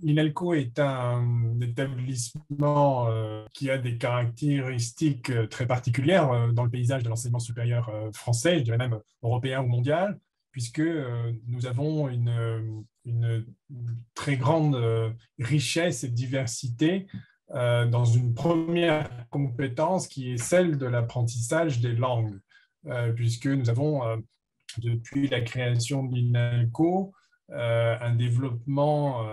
l'INALCO est un établissement qui a des caractéristiques très particulières dans le paysage de l'enseignement supérieur français, je dirais même européen ou mondial, puisque nous avons une très grande richesse et diversité dans une première compétence qui est celle de l'apprentissage des langues, puisque nous avons, depuis la création de l'INALCO, un développement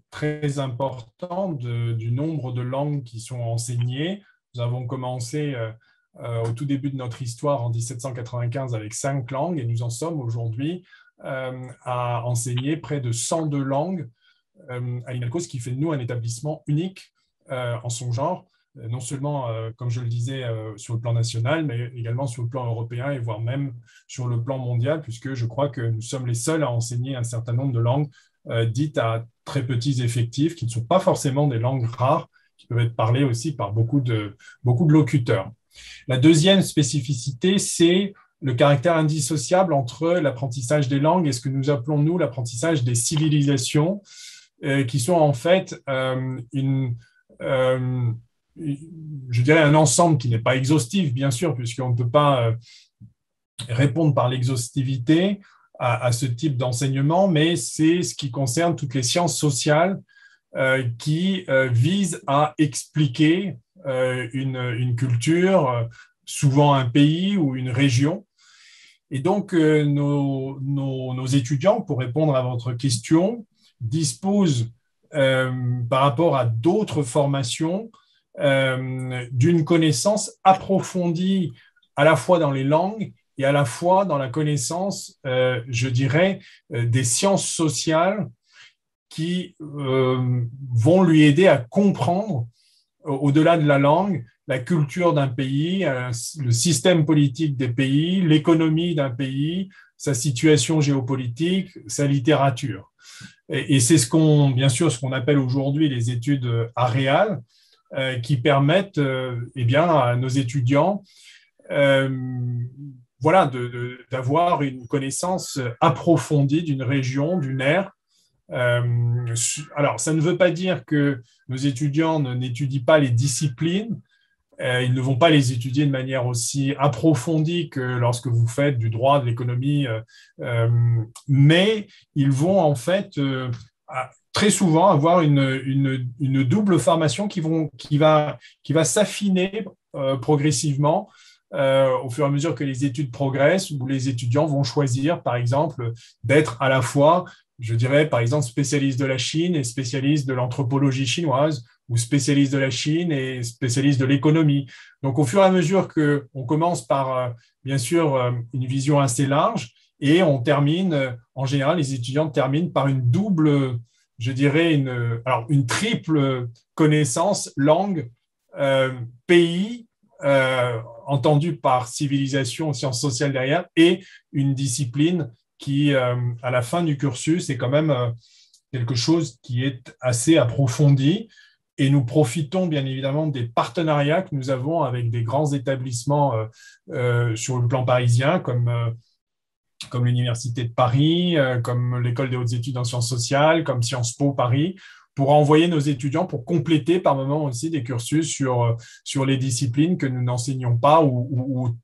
très important du nombre de langues qui sont enseignées. Nous avons commencé au tout début de notre histoire en 1795 avec 5 langues et nous en sommes aujourd'hui à enseigner près de 102 langues à l'INALCO, ce qui fait de nous un établissement unique en son genre, non seulement, comme je le disais, sur le plan national, mais également sur le plan européen et voire même sur le plan mondial, puisque je crois que nous sommes les seuls à enseigner un certain nombre de langues dites à très petits effectifs, qui ne sont pas forcément des langues rares, qui peuvent être parlées aussi par beaucoup de locuteurs. La deuxième spécificité, c'est le caractère indissociable entre l'apprentissage des langues et ce que nous appelons, nous, l'apprentissage des civilisations, qui sont en fait je dirais un ensemble qui n'est pas exhaustif, bien sûr, puisqu'on ne peut pas répondre par l'exhaustivité à ce type d'enseignement, mais c'est ce qui concerne toutes les sciences sociales qui visent à expliquer une culture, souvent un pays ou une région. Et donc, nos étudiants, pour répondre à votre question, disposent par rapport à d'autres formations d'une connaissance approfondie à la fois dans les langues et à la fois dans la connaissance, je dirais, des sciences sociales qui vont lui aider à comprendre, au-delà de la langue, la culture d'un pays, le système politique des pays, l'économie d'un pays, sa situation géopolitique, sa littérature. Et c'est bien sûr, ce qu'on appelle aujourd'hui les études aréales, qui permettent eh bien, à nos étudiants voilà, d'avoir une connaissance approfondie d'une région, d'une ère. Alors, ça ne veut pas dire que nos étudiants n'étudient pas les disciplines. Ils ne vont pas les étudier de manière aussi approfondie que lorsque vous faites du droit, de l'économie, mais ils vont en fait très souvent avoir une double formation qui va s'affiner progressivement au fur et à mesure que les études progressent, où les étudiants vont choisir, par exemple, d'être à la fois, je dirais, par exemple, spécialiste de la Chine et spécialiste de l'anthropologie chinoise, ou spécialiste de la Chine et spécialiste de l'économie. Donc, au fur et à mesure qu'on commence par, bien sûr, une vision assez large, et on termine, en général, les étudiants terminent par une double, je dirais, une triple connaissance, langue, pays, entendu par civilisation, sciences sociales derrière, et une discipline qui, à la fin du cursus, est quand même quelque chose qui est assez approfondi. Et nous profitons bien évidemment des partenariats que nous avons avec des grands établissements sur le plan parisien, comme l'Université de Paris, comme l'École des hautes études en sciences sociales, comme Sciences Po Paris, pour envoyer nos étudiants pour compléter par moments aussi des cursus sur les disciplines que nous n'enseignons pas ou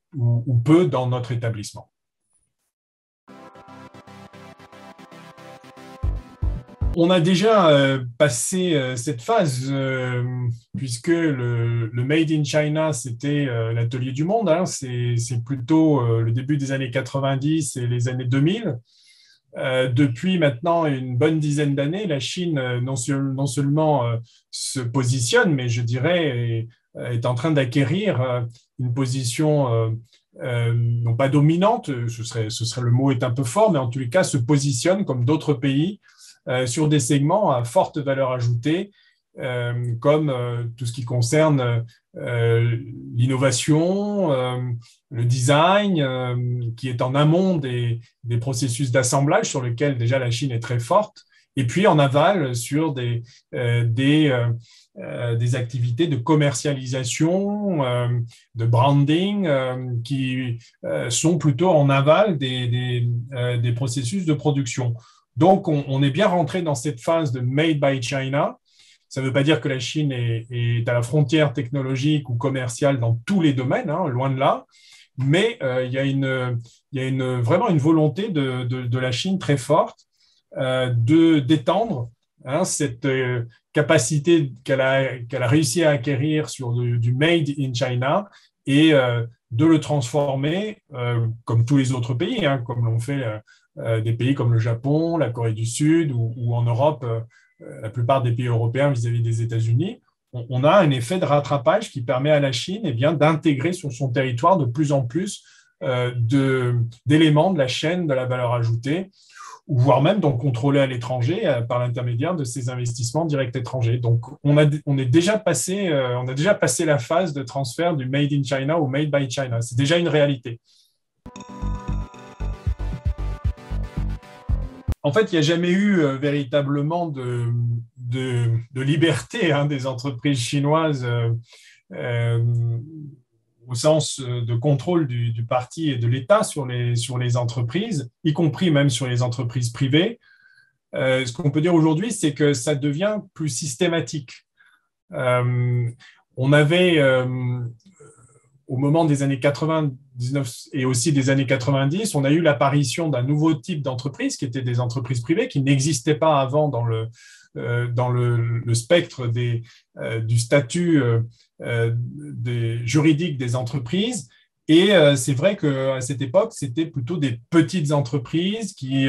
peu dans notre établissement. On a déjà passé cette phase, puisque le Made in China, c'était l'atelier du monde. Hein, c'est plutôt le début des années 90 et les années 2000. Depuis maintenant une bonne dizaine d'années, la Chine non seulement se positionne, mais je dirais est en train d'acquérir une position non pas dominante, ce serait le mot est un peu fort, mais en tous les cas se positionne comme d'autres pays sur des segments à forte valeur ajoutée, comme tout ce qui concerne l'innovation, le design, qui est en amont des processus d'assemblage sur lesquels déjà la Chine est très forte, et puis en aval sur des activités de commercialisation, de branding, qui sont plutôt en aval des processus de production. Donc, on est bien rentré dans cette phase de Made by China. Ça ne veut pas dire que la Chine est à la frontière technologique ou commerciale dans tous les domaines, hein, loin de là, mais il y a vraiment une volonté de la Chine très forte d'étendre cette capacité qu'elle a réussi à acquérir sur du Made in China et de le transformer, comme tous les autres pays, hein, comme l'ont fait des pays comme le Japon, la Corée du Sud ou en Europe, la plupart des pays européens vis-à-vis des États-Unis. On a un effet de rattrapage qui permet à la Chine d'intégrer sur son territoire de plus en plus d'éléments de la chaîne de la valeur ajoutée, ou voire même d'en contrôler à l'étranger par l'intermédiaire de ces investissements directs étrangers. Donc, on a déjà passé la phase de transfert du Made in China au Made by China. C'est déjà une réalité. En fait, il n'y a jamais eu véritablement de liberté des entreprises chinoises au sens de contrôle du parti et de l'État sur les entreprises, y compris même sur les entreprises privées. Ce qu'on peut dire aujourd'hui, c'est que ça devient plus systématique. On avait, au moment des années 99 et aussi des années 90, on a eu l'apparition d'un nouveau type d'entreprise qui étaient des entreprises privées qui n'existaient pas avant dans le spectre du statut juridique des entreprises. Et c'est vrai qu'à cette époque, c'était plutôt des petites entreprises qui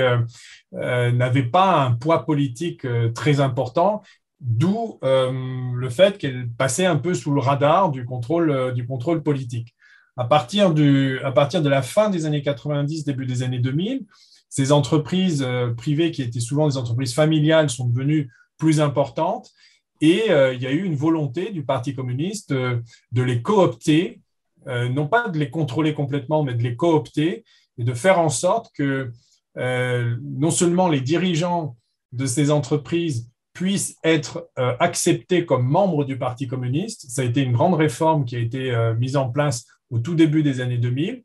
n'avaient pas un poids politique très important, d'où le fait qu'elles passaient un peu sous le radar du contrôle politique. À partir de la fin des années 90, début des années 2000, ces entreprises privées qui étaient souvent des entreprises familiales sont devenues plus importantes et il y a eu une volonté du Parti communiste de les coopter, non pas de les contrôler complètement, mais de les coopter et de faire en sorte que non seulement les dirigeants de ces entreprises puissent être acceptés comme membres du Parti communiste. Ça a été une grande réforme qui a été mise en place au tout début des années 2000,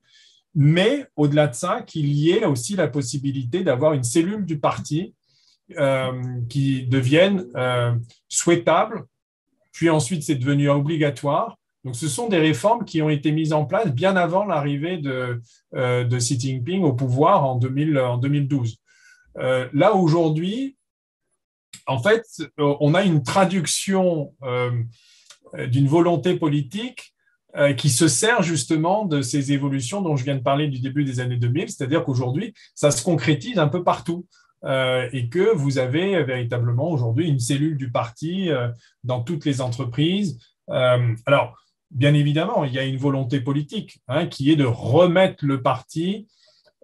mais au-delà de ça, qu'il y ait aussi la possibilité d'avoir une cellule du parti qui devienne souhaitable, puis ensuite c'est devenu obligatoire. Donc ce sont des réformes qui ont été mises en place bien avant l'arrivée de Xi Jinping au pouvoir en 2012. Là, aujourd'hui, en fait, on a une traduction d'une volonté politique qui se sert justement de ces évolutions dont je viens de parler du début des années 2000, c'est-à-dire qu'aujourd'hui, ça se concrétise un peu partout et que vous avez véritablement aujourd'hui une cellule du parti dans toutes les entreprises. Alors, bien évidemment, il y a une volonté politique qui est de remettre le parti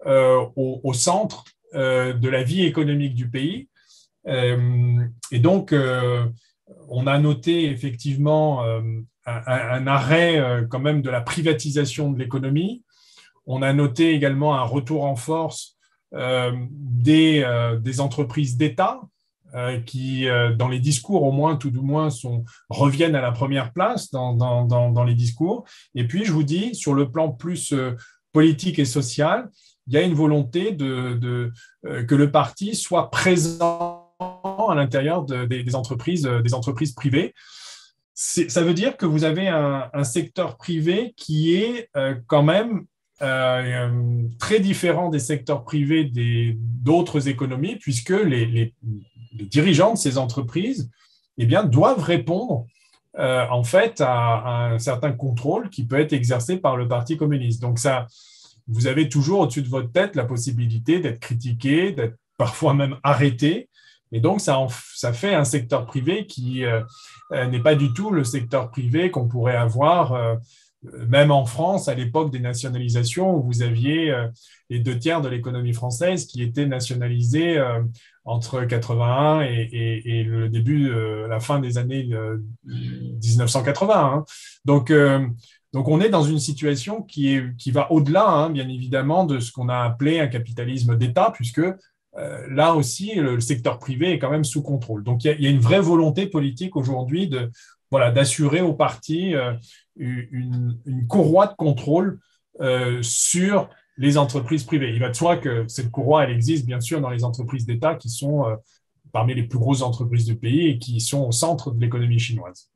au centre de la vie économique du pays. Et donc, on a noté effectivement un arrêt quand même de la privatisation de l'économie. On a noté également un retour en force des entreprises d'État qui, dans les discours au moins, tout du moins, reviennent à la première place dans les discours. Et puis, je vous dis, sur le plan plus politique et social, il y a une volonté que le parti soit présent à l'intérieur des entreprises privées. Ça veut dire que vous avez un secteur privé qui est quand même très différent des secteurs privés d'autres économies, puisque les dirigeants de ces entreprises doivent répondre en fait à un certain contrôle qui peut être exercé par le Parti communiste. Donc vous avez toujours au-dessus de votre tête la possibilité d'être critiqué, d'être parfois même arrêté. Et donc, ça fait un secteur privé qui n'est pas du tout le secteur privé qu'on pourrait avoir, même en France, à l'époque des nationalisations, où vous aviez les 2/3 de l'économie française qui étaient nationalisés entre 81 et le début, la fin des années 1980. Donc, on est dans une situation qui va au-delà, bien évidemment, de ce qu'on a appelé un capitalisme d'État, puisque là aussi, le secteur privé est quand même sous contrôle. Donc, il y a une vraie volonté politique aujourd'hui d'assurer au parti une courroie de contrôle sur les entreprises privées. Il va de soi que cette courroie, elle existe bien sûr dans les entreprises d'État qui sont parmi les plus grosses entreprises du pays et qui sont au centre de l'économie chinoise.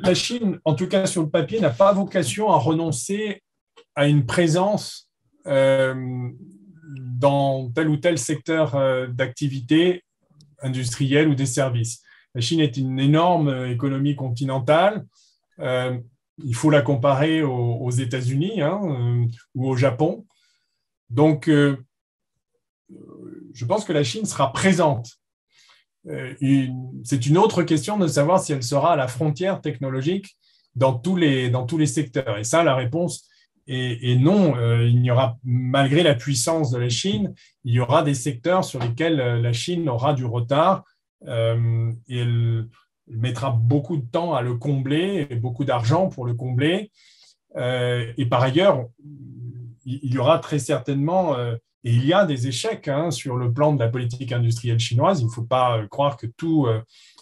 La Chine, en tout cas sur le papier, n'a pas vocation à renoncer à une présence dans tel ou tel secteur d'activité industrielle ou des services. La Chine est une énorme économie continentale. Il faut la comparer aux États-Unis ou au Japon. Donc, je pense que la Chine sera présente. C'est une autre question de savoir si elle sera à la frontière technologique dans tous les secteurs. Et ça, la réponse est non. Il y aura, malgré la puissance de la Chine, il y aura des secteurs sur lesquels la Chine aura du retard et elle mettra beaucoup de temps à le combler et beaucoup d'argent pour le combler. Et par ailleurs, il y aura très certainement, et il y a des échecs sur le plan de la politique industrielle chinoise. Il ne faut pas croire que tout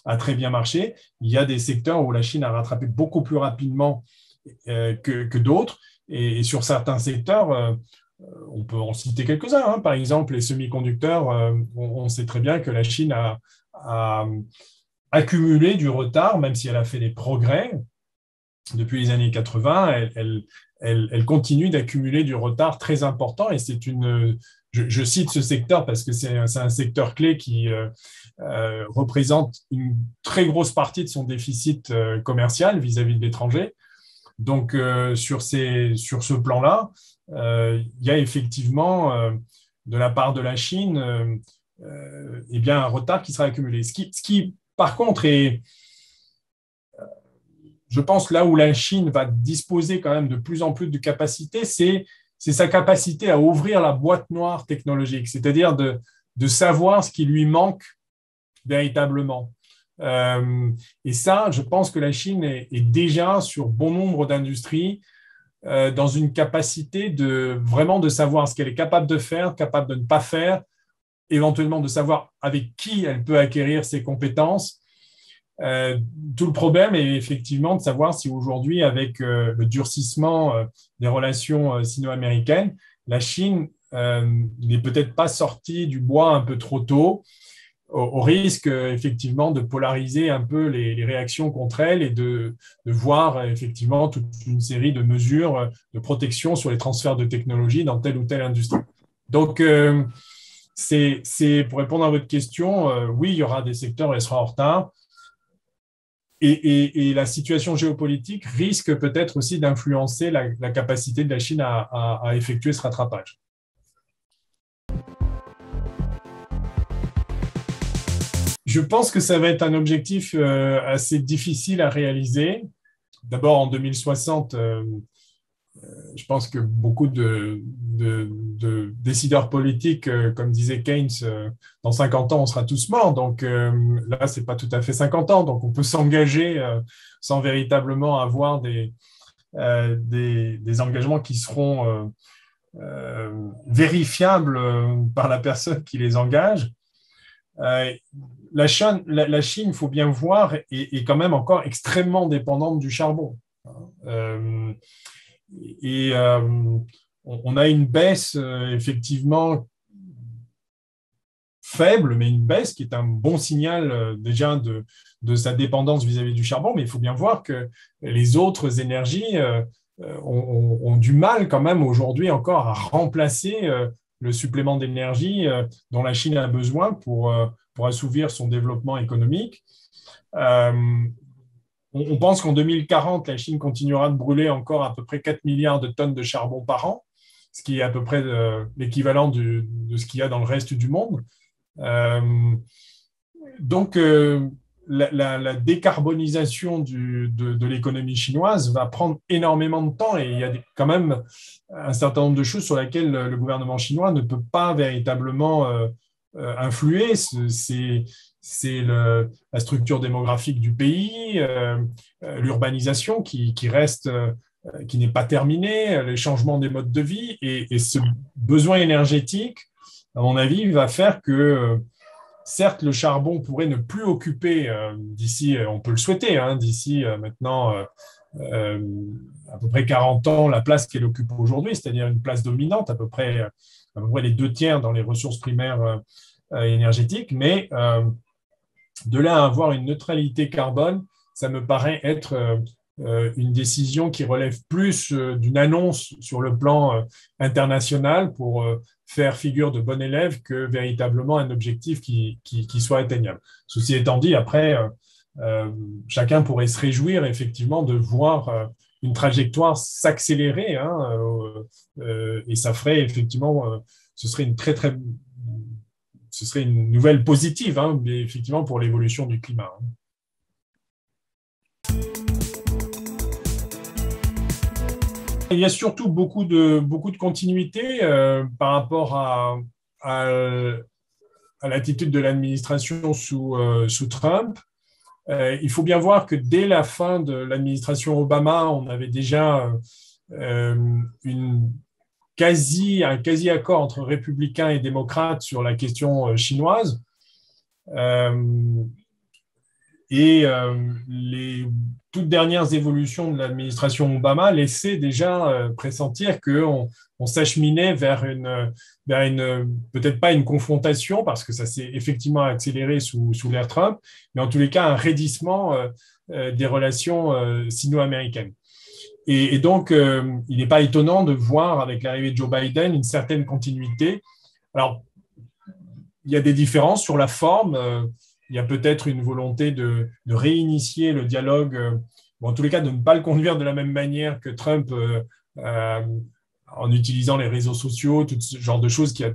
a très bien marché. Il y a des secteurs où la Chine a rattrapé beaucoup plus rapidement que d'autres. Et sur certains secteurs, on peut en citer quelques-uns. Par exemple, les semi-conducteurs, on sait très bien que la Chine a accumulé du retard, même si elle a fait des progrès depuis les années 80. Elle continue d'accumuler du retard très important. Et c'est je cite ce secteur parce que c'est un secteur clé qui représente une très grosse partie de son déficit commercial vis-à-vis de l'étranger. Donc, sur ce plan-là, il y a effectivement, de la part de la Chine, un retard qui sera accumulé. Ce qui par contre, je pense, là où la Chine va disposer quand même de plus en plus de capacités, c'est sa capacité à ouvrir la boîte noire technologique, c'est-à-dire de savoir ce qui lui manque véritablement. Et ça, je pense que la Chine est déjà sur bon nombre d'industries dans une capacité vraiment de savoir ce qu'elle est capable de faire, capable de ne pas faire, éventuellement de savoir avec qui elle peut acquérir ses compétences. Tout le problème est effectivement de savoir si aujourd'hui, avec le durcissement des relations sino-américaines, la Chine n'est peut-être pas sortie du bois un peu trop tôt, au risque effectivement de polariser un peu les réactions contre elle et de voir effectivement toute une série de mesures de protection sur les transferts de technologie dans telle ou telle industrie. Donc, pour répondre à votre question, oui, il y aura des secteurs où elle sera en retard. Et la situation géopolitique risque peut-être aussi d'influencer la capacité de la Chine à effectuer ce rattrapage. Je pense que ça va être un objectif assez difficile à réaliser. D'abord, en 2060, je pense que beaucoup de décideurs politiques, comme disait Keynes, dans 50 ans, on sera tous morts. Donc là, ce n'est pas tout à fait 50 ans. Donc on peut s'engager sans véritablement avoir des engagements qui seront vérifiables par la personne qui les engage. La Chine, il faut bien voir, est quand même encore extrêmement dépendante du charbon. On a une baisse effectivement faible, mais une baisse qui est un bon signal déjà de sa dépendance vis-à-vis du charbon. Mais il faut bien voir que les autres énergies ont du mal quand même aujourd'hui encore à remplacer le supplément d'énergie dont la Chine a besoin pour assouvir son développement économique. On pense qu'en 2040, la Chine continuera de brûler encore à peu près 4 milliards de tonnes de charbon par an, ce qui est à peu près l'équivalent de ce qu'il y a dans le reste du monde. Donc, la décarbonisation de l'économie chinoise va prendre énormément de temps et il y a quand même un certain nombre de choses sur lesquelles le gouvernement chinois ne peut pas véritablement influer. C'est la structure démographique du pays, l'urbanisation qui reste, qui n'est pas terminée, les changements des modes de vie et ce besoin énergétique, à mon avis, va faire que certes, le charbon pourrait ne plus occuper d'ici, on peut le souhaiter, d'ici maintenant à peu près 40 ans la place qu'elle occupe aujourd'hui, c'est-à-dire une place dominante, à peu près les 2 tiers dans les ressources primaires énergétiques, mais de là à avoir une neutralité carbone, ça me paraît être une décision qui relève plus d'une annonce sur le plan international pour faire figure de bon élève que véritablement un objectif qui soit atteignable. Ceci étant dit, après, chacun pourrait se réjouir effectivement de voir une trajectoire s'accélérer, hein, et ça ferait effectivement, ce serait une nouvelle positive, hein, mais effectivement pour l'évolution du climat. Il y a surtout beaucoup de continuité par rapport à l'attitude de l'administration sous Trump. Il faut bien voir que dès la fin de l'administration Obama, on avait déjà un quasi-accord entre républicains et démocrates sur la question chinoise. Les toutes dernières évolutions de l'administration Obama laissaient déjà pressentir qu'on s'acheminait vers peut-être pas une confrontation, parce que ça s'est effectivement accéléré sous l'ère Trump, mais en tous les cas un raidissement des relations sino-américaines. Et donc, il n'est pas étonnant de voir avec l'arrivée de Joe Biden une certaine continuité. Alors, il y a des différences sur la forme. Il y a peut-être une volonté de réinitier le dialogue, en tous les cas de ne pas le conduire de la même manière que Trump en utilisant les réseaux sociaux, tout ce genre de choses qui a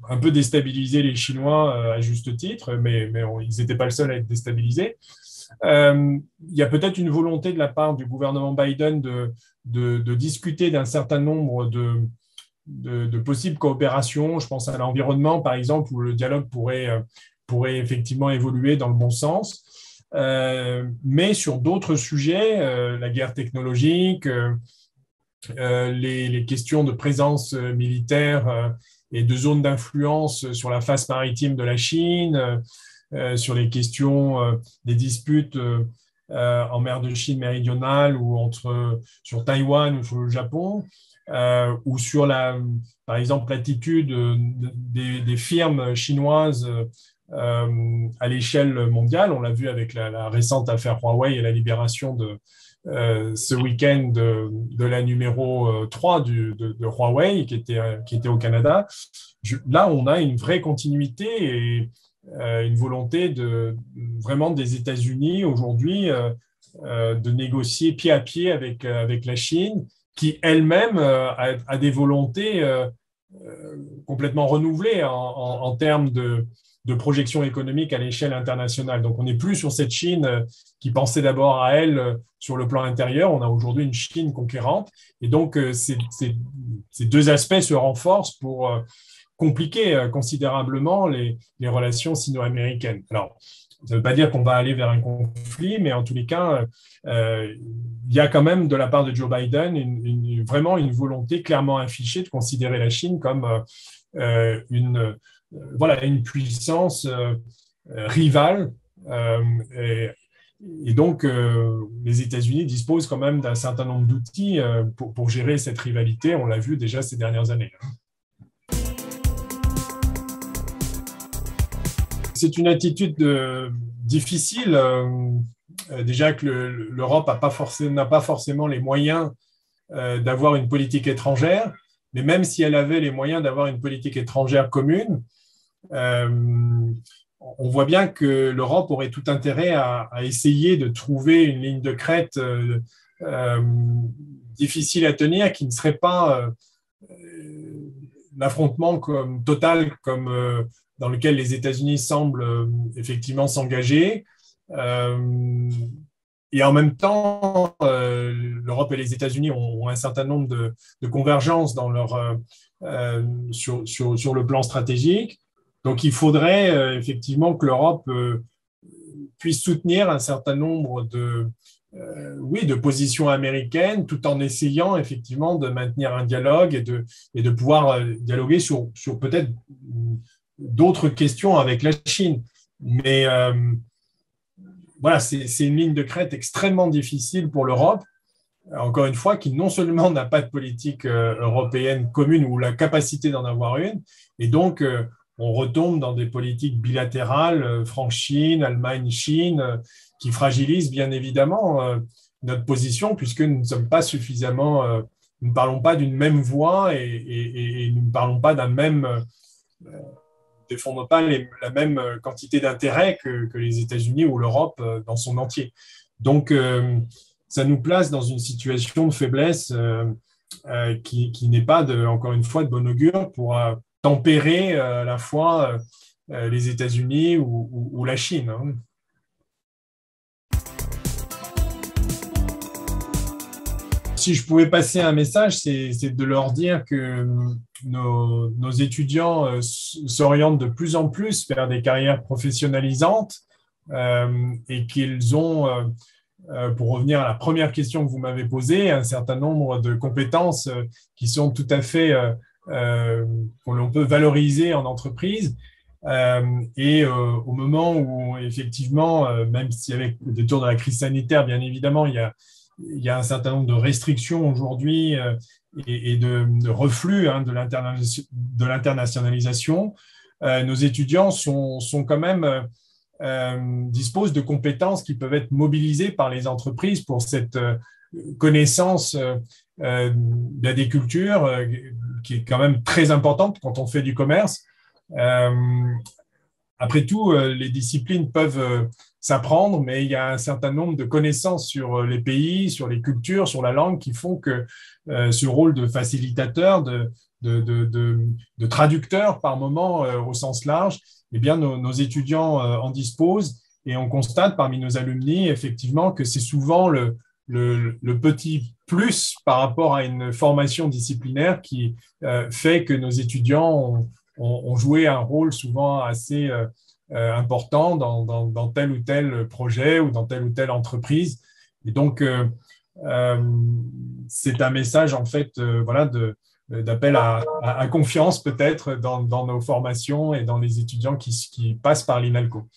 un peu déstabilisé les Chinois à juste titre, mais ils n'étaient pas le seul à être déstabilisés. Il y a peut-être une volonté de la part du gouvernement Biden de discuter d'un certain nombre de possibles coopérations. Je pense à l'environnement, par exemple, où le dialogue pourrait effectivement évoluer dans le bon sens. Mais sur d'autres sujets, la guerre technologique, les questions de présence militaire et de zones d'influence sur la face maritime de la Chine, sur les questions des disputes en mer de Chine méridionale ou sur Taïwan ou sur le Japon, ou sur par exemple l'attitude des firmes chinoises à l'échelle mondiale. On l'a vu avec la récente affaire Huawei et la libération ce week-end de la numéro 3 de Huawei qui était au Canada. Là, on a une vraie continuité et une volonté vraiment des États-Unis aujourd'hui de négocier pied à pied avec la Chine, qui elle-même a des volontés complètement renouvelées en termes de projection économique à l'échelle internationale. Donc, on n'est plus sur cette Chine qui pensait d'abord à elle sur le plan intérieur. On a aujourd'hui une Chine conquérante. Et donc, ces deux aspects se renforcent pour compliquer considérablement les relations sino-américaines. Alors, ça ne veut pas dire qu'on va aller vers un conflit, mais en tous les cas, il y a quand même de la part de Joe Biden vraiment une volonté clairement affichée de considérer la Chine comme une puissance rivale. Et donc, les États-Unis disposent quand même d'un certain nombre d'outils pour gérer cette rivalité. On l'a vu déjà ces dernières années. C'est une attitude difficile. Déjà que l'Europe n'a pas forcément les moyens d'avoir une politique étrangère, mais même si elle avait les moyens d'avoir une politique étrangère commune, on voit bien que l'Europe aurait tout intérêt à essayer de trouver une ligne de crête difficile à tenir, qui ne serait pas l'affrontement total comme dans lequel les États-Unis semblent effectivement s'engager. Et en même temps, l'Europe et les États-Unis ont un certain nombre de convergences sur le plan stratégique. Donc, il faudrait effectivement que l'Europe puisse soutenir un certain nombre de positions américaines, tout en essayant effectivement de maintenir un dialogue et de pouvoir dialoguer sur peut-être d'autres questions avec la Chine. Mais voilà, c'est une ligne de crête extrêmement difficile pour l'Europe. encore une fois, qui non seulement n'a pas de politique européenne commune ou la capacité d'en avoir une, et donc on retombe dans des politiques bilatérales, France-Chine, Allemagne-Chine, qui fragilisent bien évidemment notre position, puisque nous ne sommes pas suffisamment, nous ne parlons pas d'une même voix et nous ne parlons pas d'un même, défendons pas la même quantité d'intérêt que les États-Unis ou l'Europe dans son entier. Donc, ça nous place dans une situation de faiblesse qui n'est pas, encore une fois, de bon augure pour tempérer à la fois les États-Unis ou la Chine. Hein. Si je pouvais passer un message, c'est de leur dire que nos étudiants s'orientent de plus en plus vers des carrières professionnalisantes et qu'ils ont, pour revenir à la première question que vous m'avez posée, un certain nombre de compétences qui sont tout à fait, que l'on peut valoriser en entreprise. Au moment où, effectivement, même si avec le détour de la crise sanitaire, bien évidemment, il y a un certain nombre de restrictions aujourd'hui et de reflux hein, de l'internationalisation. Nos étudiants sont quand même disposent de compétences qui peuvent être mobilisées par les entreprises pour cette connaissance des cultures qui est quand même très importante quand on fait du commerce. Après tout, les disciplines peuvent s'apprendre, mais il y a un certain nombre de connaissances sur les pays, sur les cultures, sur la langue qui font que ce rôle de facilitateur, de traducteur par moment au sens large, eh bien, nos étudiants en disposent et on constate parmi nos alumni effectivement que c'est souvent le petit plus par rapport à une formation disciplinaire qui fait que nos étudiants ont joué un rôle souvent assez important dans tel ou tel projet ou dans telle ou telle entreprise. Et donc, c'est un message en fait voilà, d'appel à confiance peut-être dans nos formations et dans les étudiants qui passent par l'INALCO.